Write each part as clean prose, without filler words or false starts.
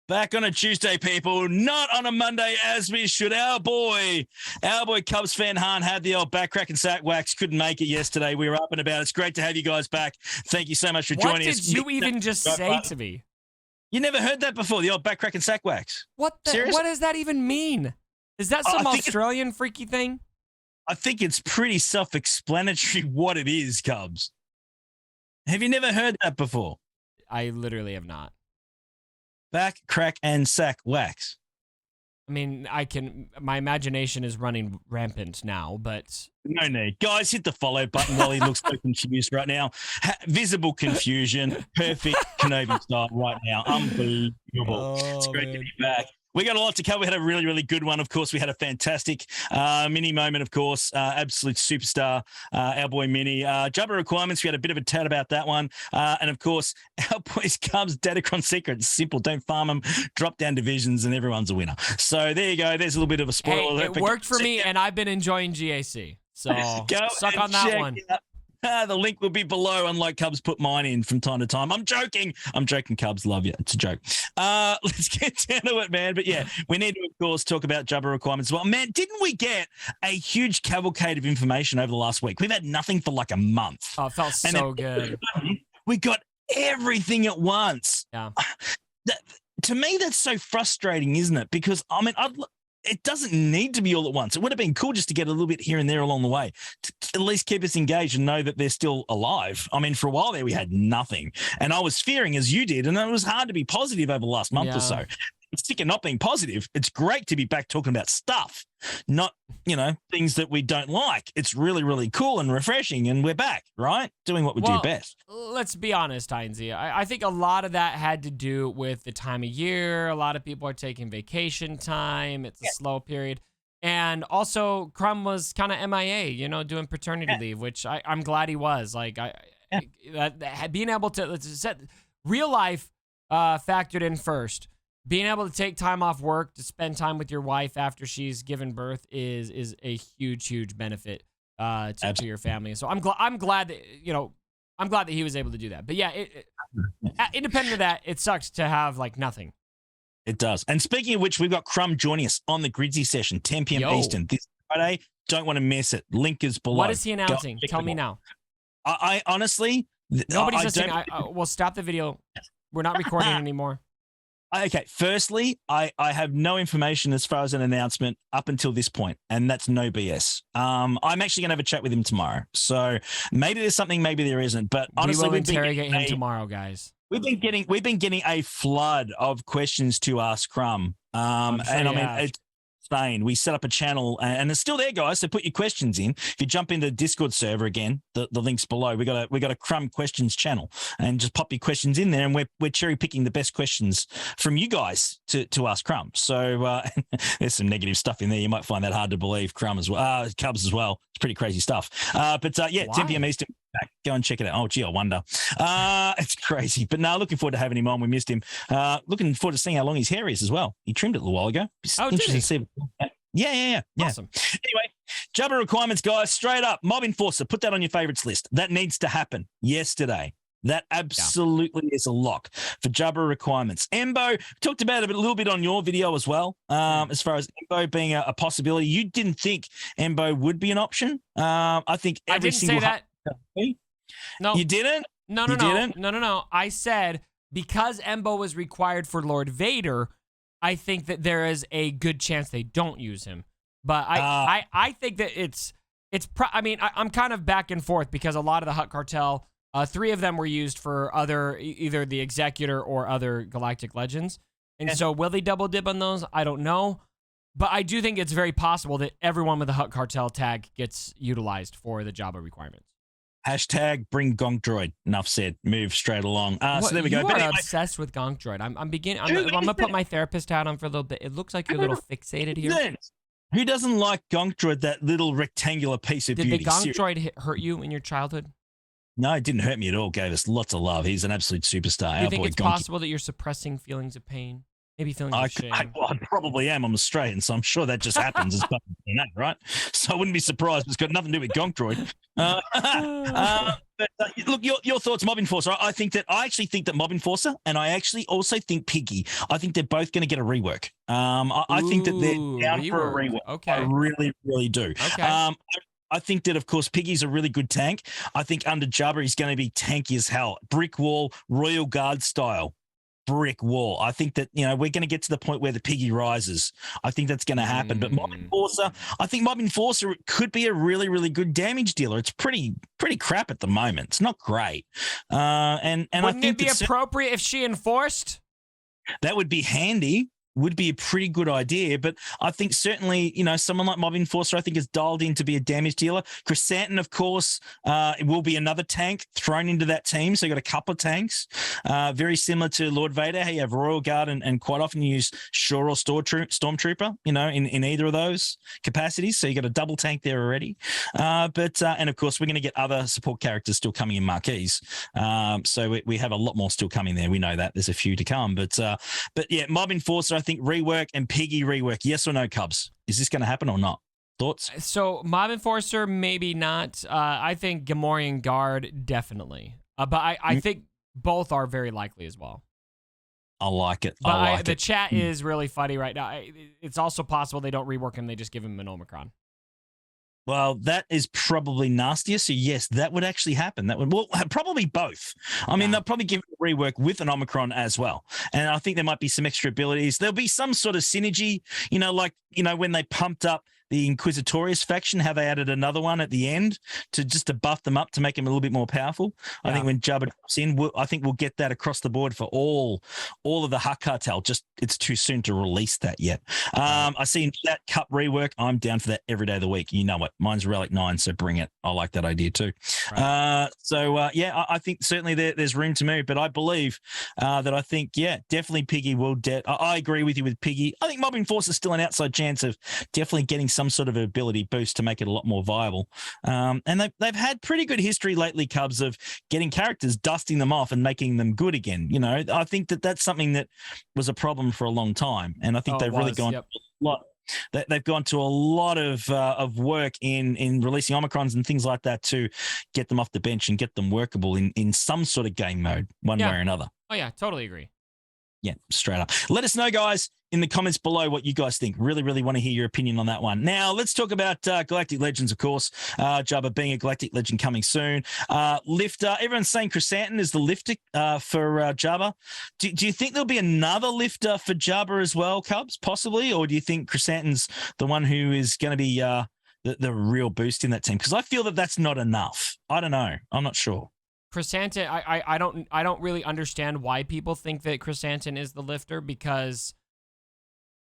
Back on a Tuesday, people, not on a Monday as we should. Our boy Cubs fan Han had the old back crack and sack wax. Couldn't make it yesterday. We were up and about. It's great to have you guys back. Thank you so much for joining us. What did you even just say to me? You never heard that before, the old back crack and sack wax. What does that even mean? Is that some Australian freaky thing? I think it's pretty self-explanatory what it is, Cubs. Have you never heard that before? I literally have not. Back, crack, and sack wax. I mean, my imagination is running rampant now, but... No need. Guys, hit the follow button while he looks so confused right now. Visible confusion. Perfect Kenobi style right now. Unbelievable. It's great to be back. We got a lot to cover. We had a really, really good one. Of course, we had a fantastic mini moment, of course. Absolute superstar, our boy Mini. Jabba Requirements, we had a bit of a chat about that one. And, of course, our boys Cubs Datacron Secret. Simple. Don't farm them. Drop down divisions, and everyone's a winner. So there you go. There's a little bit of a spoiler. Hey, it worked for me, and I've been enjoying GAC. So suck on that one. The link will be below, unlike Cubs put mine in from time to time. I'm joking, Cubs. Love you. It's a joke. Let's get down to it, man. But yeah, we need to, of course, talk about Jabba Requirements as well. Man, didn't we get a huge cavalcade of information over the last week? We've had nothing for like a month. Oh, it felt so good. We got everything at once. Yeah. To me, that's so frustrating, isn't it? Because, I mean, it doesn't need to be all at once. It would have been cool just to get a little bit here and there along the way, to at least keep us engaged and know that they're still alive. I mean, for a while there, we had nothing. And I was fearing, as you did, and it was hard to be positive over the last month or so. It's sick of not being positive. It's great to be back talking about stuff, not, things that we don't like. It's really, really cool and refreshing, and we're back, right? Doing what we do best. Let's be honest, Heinzie. I think a lot of that had to do with the time of year. A lot of people are taking vacation time. It's a slow period. And also, Crumb was kind of MIA, doing paternity leave, which I'm glad he was. Like, being able to set real life factored in first. Being able to take time off work to spend time with your wife after she's given birth is a huge, huge benefit to your family. So I'm glad that he was able to do that. But yeah, independent of that, it sucks to have like nothing. It does. And speaking of which, we've got Crumb joining us on the Grizzly session, 10 p.m. Eastern this Friday. Don't want to miss it. Link is below. What is he announcing? Tell me now. I honestly, nobody's listening. We'll stop the video. We're not recording anymore. Okay, firstly, I have no information as far as an announcement up until this point, and that's no BS. I'm actually going to have a chat with him tomorrow. So maybe there's something, maybe there isn't. But honestly, we will interrogate him tomorrow, guys. We've been getting a flood of questions to ask Crumb. It's Spain. We set up a channel, and it's still there, guys. So put your questions in. If you jump into the Discord server again, the link's below. We got a Crumb questions channel, and just pop your questions in there, and we're cherry picking the best questions from you guys to ask Crumb. So there's some negative stuff in there. You might find that hard to believe. Crumb as well, Cubs as well. It's pretty crazy stuff. Why? 10 p.m. Eastern. Go and check it out. Oh, gee, I wonder. It's crazy. But no, looking forward to having him on. We missed him. Looking forward to seeing how long his hair is as well. He trimmed it a little while ago. Interesting to see. Yeah. Awesome. Anyway, Jabba Requirements, guys, straight up. Mob Enforcer, put that on your favorites list. That needs to happen yesterday. That absolutely is a lock for Jabba Requirements. Embo, talked about it a little bit on your video as well, as far as Embo being a possibility. You didn't think Embo would be an option. I think every single... I didn't say that. No. You didn't? No. I said because Embo was required for Lord Vader, I think that there is a good chance they don't use him. But I think that I'm kind of back and forth because a lot of the Hutt Cartel, 3 of them were used for either the Executor or other Galactic Legends. And so will they double dip on those? I don't know. But I do think it's very possible that everyone with the Hutt Cartel tag gets utilized for the Jabba Requirements. Hashtag bring Gonk Droid. Enough said. Move straight along. So there we go. You are obsessed with Gonk Droid. I'm going to put my therapist hat on for a little bit. It looks like you're a little fixated here. Who doesn't like Gonk Droid, that little rectangular piece of beauty? Did the Gonk Droid hurt you in your childhood? No, it didn't hurt me at all. Gave us lots of love. He's an absolute superstar. Do you think it's possible that you're suppressing feelings of pain? Maybe feelings of shame? I probably am. I'm Australian, so I'm sure that just happens as part of DNA, right? So I wouldn't be surprised. It's got nothing to do with Gonk Droid. But look, your thoughts, Mob Enforcer. I actually think that Mob Enforcer, and I actually also think Piggy. I think they're both going to get a rework. I think that they're down for a rework. Okay. I really, really do. Okay. I think that, of course, Piggy's a really good tank. I think under Jabba, he's going to be tanky as hell. Brick wall, Royal Guard style. Brick wall. I think that, we're going to get to the point where the Piggy rises. I think that's going to happen. But Mob Enforcer, I think Mob Enforcer could be a really, really good damage dealer. It's pretty crap at the moment. It's not great. And Wouldn't I think it be appropriate if she enforced? That would be handy. Would be a pretty good idea, but I think certainly, someone like Mob Enforcer, I think, is dialed in to be a damage dealer. Chrysanthemum, of course, will be another tank thrown into that team. So you got a couple of tanks, very similar to Lord Vader. How you have Royal Guard and quite often you use Shore or Stormtrooper, in either of those capacities. So you got a double tank there already. And of course, we're going to get other support characters still coming in marquees. So we have a lot more still coming there. We know that there's a few to come, but yeah, Mob Enforcer, I think rework and Piggy rework. Yes or no, Cubs? Is this going to happen or not? Thoughts? So Mob Enforcer, maybe not. I think Gamorrean Guard, definitely. But I think both are very likely as well. I like it. But the chat is really funny right now. It's also possible they don't rework him. They just give him an Omicron. Well, that is probably nastier. So, yes, that would actually happen. Probably both. I mean, they'll probably give it a rework with an Omicron as well. And I think there might be some extra abilities. There'll be some sort of synergy, when they pumped up the Inquisitorius faction, how they added another one at the end to buff them up to make them a little bit more powerful. Yeah. I think when Jabba drops in, I think we'll get that across the board for all of the Hutt cartel. Just it's too soon to release that yet. I see that Cup rework. I'm down for that every day of the week. You know what? Mine's Relic 9, so bring it. I like that idea too. Right. I think certainly there's room to move, but I believe that I think, definitely Piggy will. I agree with you with Piggy. I think Mob Enforcer is still an outside chance of definitely getting some sort of ability boost to make it a lot more viable. And they've had pretty good history lately, Cubs, of getting characters, dusting them off and making them good again. I think that's something that was a problem for a long time. And I think they've really gone a lot. They've gone to a lot of work in releasing Omicrons and things like that to get them off the bench and get them workable in some sort of game mode, one way or another. Oh, yeah, totally agree. Yeah, straight up. Let us know, guys, in the comments below what you guys think. Really, really want to hear your opinion on that one. Now, let's talk about Galactic Legends, of course. Jabba being a Galactic Legend coming soon. Lifter, everyone's saying Chrysanthemum is the lifter for Jabba. Do you think there'll be another lifter for Jabba as well, Cubs, possibly? Or do you think Chrysanthemum's the one who is going to be the real boost in that team? Because I feel that that's not enough. I don't know. I'm not sure. Chrysanthemum, I don't really understand why people think that Chrysanthemum is the lifter, because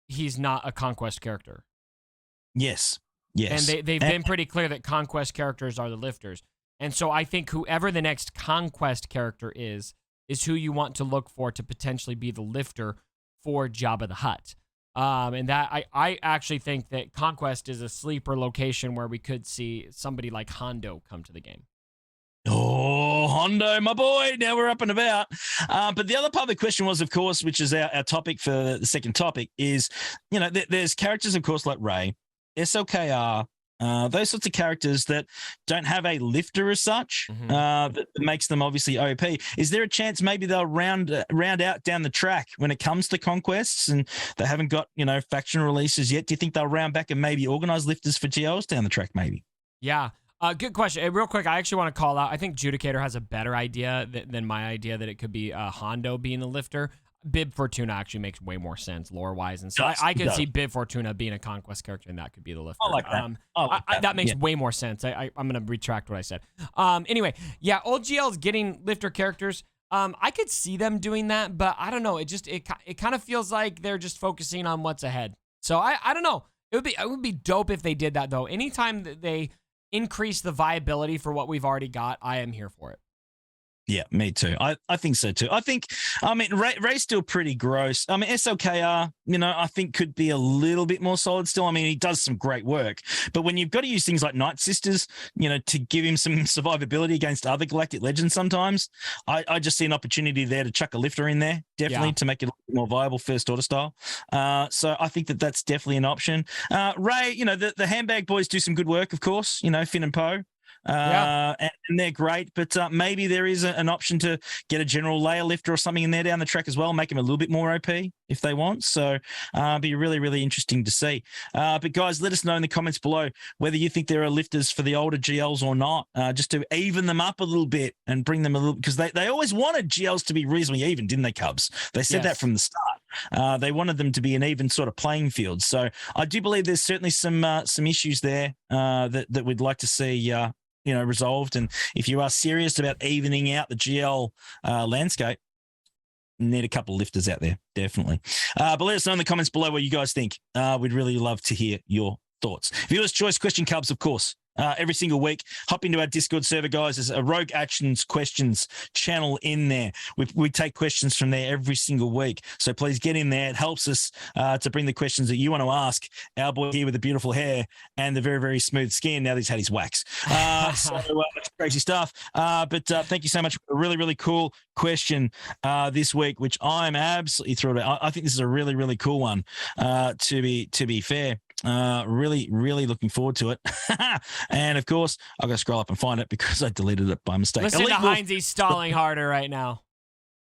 he's not a Conquest character. Yes. And they've been pretty clear that Conquest characters are the lifters. And so I think whoever the next Conquest character is who you want to look for to potentially be the lifter for Jabba the Hutt. And that I actually think that Conquest is a sleeper location where we could see somebody like Hondo come to the game. Oh, Hondo, my boy. Now we're up and about. But the other part of the question was, of course, which is our topic for the second topic, is, there's characters, of course, like Rey, SLKR, those sorts of characters that don't have a lifter as such, that makes them obviously OP. Is there a chance maybe they'll round out down the track when it comes to conquests and they haven't got, faction releases yet? Do you think they'll round back and maybe organize lifters for GLs down the track maybe? Yeah. Good question. Real quick, I actually want to call out, I think Judicator has a better idea than my idea that it could be Hondo being the lifter. Bib Fortuna actually makes way more sense lore-wise. And so I could see Bib Fortuna being a Conquest character, and that could be the lifter. I like that. That makes way more sense. I'm going to retract what I said. Anyway, yeah, old GL's getting lifter characters. I could see them doing that, but I don't know. It kind of feels like they're just focusing on what's ahead. So I don't know. It would be dope if they did that, though. Anytime that they increase the viability for what we've already got, I am here for it. Yeah, me too. I think so too. Ray's still pretty gross. SLKR, I think could be a little bit more solid still. He does some great work, but when you've got to use things like Night Sisters, to give him some survivability against other Galactic Legends sometimes, I just see an opportunity there to chuck a lifter in there, definitely, to make it a little bit more viable first order style. So I think that that's definitely an option. Ray, the handbag boys do some good work, of course, Finn and Poe. and they're great. But maybe there is an option to get a general layer lifter or something in there down the track as well, make them a little bit more OP if they want. So be really, really interesting to see. But guys, let us know in the comments below whether you think there are lifters for the older GLs or not, just to even them up a little bit and bring them a little, because they always wanted GLs to be reasonably even, didn't they, Cubs? They said that from the start. They wanted them to be an even sort of playing field. So I do believe there's certainly some issues there that we'd like to see resolved. And if you are serious about evening out the GL landscape, need a couple of lifters out there, definitely. But let us know in the comments below what you guys think. We'd really love to hear your thoughts. Viewers' choice question, Cubs, of course. Every single week, hop into our Discord server, guys. There's a Rogue Actions questions channel in there. We take questions from there every single week. So please get in there. It helps us to bring the questions that you want to ask our boy here with the beautiful hair and the very, very smooth skin. Now that he's had his wax. So it's crazy stuff. But thank you so much for a really, really cool question this week, which I'm absolutely thrilled about. I think this is a really, really cool one, to be fair. Really, really looking forward to it. And of course, I've got to scroll up and find it because I deleted it by mistake. Listen to Heinzie stalling harder right now.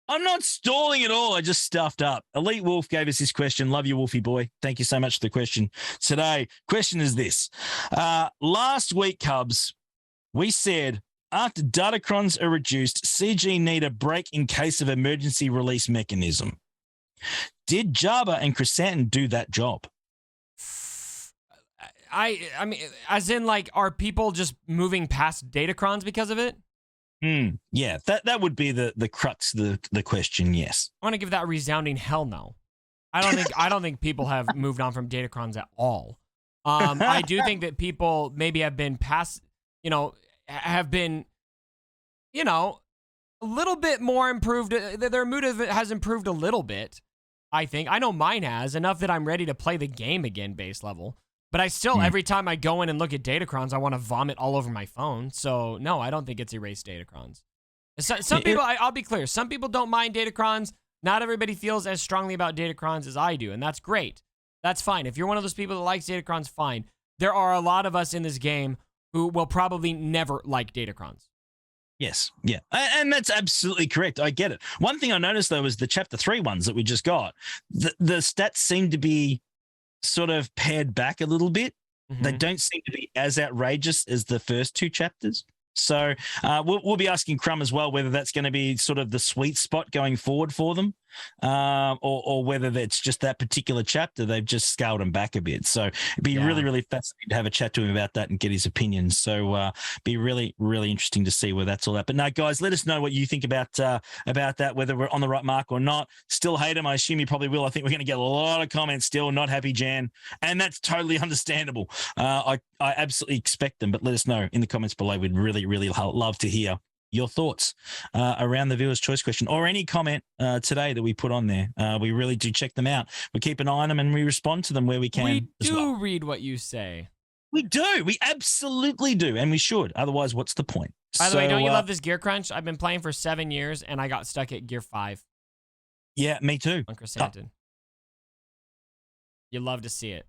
I'm not stalling at all. I just stuffed up. Elite Wolf gave us this question. Love you, Wolfie boy. Thank you so much for the question today. Question is this. Last week, Cubs, we said after datacrons are reduced, CG need a break in case of emergency release mechanism. Did Jabba and Chrysanthemum do that job? I mean, as in, like, are people just moving past datacrons because of it? Yeah, that would be the crux of the question. Yes, I want to give that a resounding hell no. I don't think people have moved on from datacrons at all. I do think that people maybe have been past, have been, a little bit more improved. Their mood has improved a little bit. I think. I know mine has, enough that I'm ready to play the game again, base level. But I still, every time I go in and look at datacrons, I want to vomit all over my phone. So, no, I don't think it's erased datacrons. Some people, I'll be clear, some people don't mind datacrons. Not everybody feels as strongly about datacrons as I do, and that's great. That's fine. If you're one of those people that likes datacrons, fine. There are a lot of us in this game who will probably never like datacrons. Yes, yeah. And that's absolutely correct. I get it. One thing I noticed, though, is the Chapter 3 ones that we just got. The stats seem to be sort of pared back a little bit. They don't seem to be as outrageous as the first two chapters. So we'll be asking Crumb as well whether that's going to be sort of the sweet spot going forward for them, or whether that's just that particular chapter they've just scaled them back a bit. So it'd be really, really fascinating to have a chat to him about that and get his opinions. So be really, really interesting to see where that's all at. But no, guys, let us know what you think about that, whether we're on the right mark or not. Still hate him. I assume you probably will. I think we're going to get a lot of comments still. Not happy, Jan, and that's totally understandable. I absolutely expect them, but let us know in the comments below. We'd really, really love to hear your thoughts around the viewer's choice question or any comment today that we put on there. We really do check them out. We keep an eye on them and we respond to them where we can. We do read what you say. We do. We absolutely do. And we should. Otherwise, what's the point? By the way, don't you love this gear crunch? I've been playing for 7 years and I got stuck at gear 5. Yeah, me too. On Chrysanthemum. You love to see it.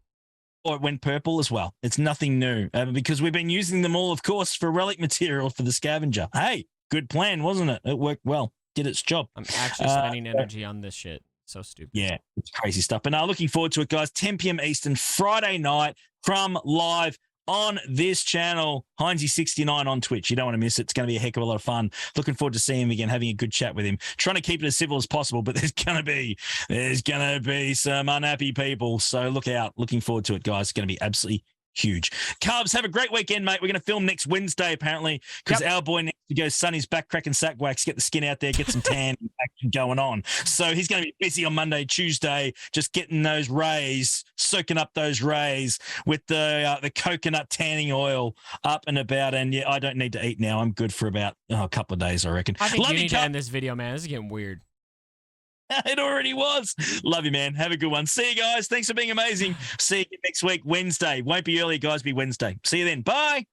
Or it went purple as well. It's nothing new because we've been using them all, of course, for relic material for the scavenger. Hey, good plan, wasn't it? It worked well. Did its job. I'm actually spending energy on this shit. So stupid. Yeah, it's crazy stuff. But now looking forward to it, guys. 10 p.m. Eastern, Friday night, from live on this channel, Heinzie69 on Twitch. You don't want to miss it. It's going to be a heck of a lot of fun. Looking forward to seeing him again, having a good chat with him. Trying to keep it as civil as possible, but there's going to be some unhappy people. So look out. Looking forward to it, guys. It's going to be absolutely huge. Cubs, have a great weekend, mate. We're going to film next Wednesday, apparently, because our boy needs to go sun his back, crack and sack wax, get the skin out there, get some tan action going on. So he's going to be busy on Monday, Tuesday, just getting those rays, soaking up those rays with the coconut tanning oil up and about. And yeah, I don't need to eat now. I'm good for about a couple of days, I reckon. I think you need to end this video, man. This is getting weird. It already was. Love you, man. Have a good one. See you guys. Thanks for being amazing. See you next week, Wednesday. Won't be early, guys. Be Wednesday. See you then. Bye.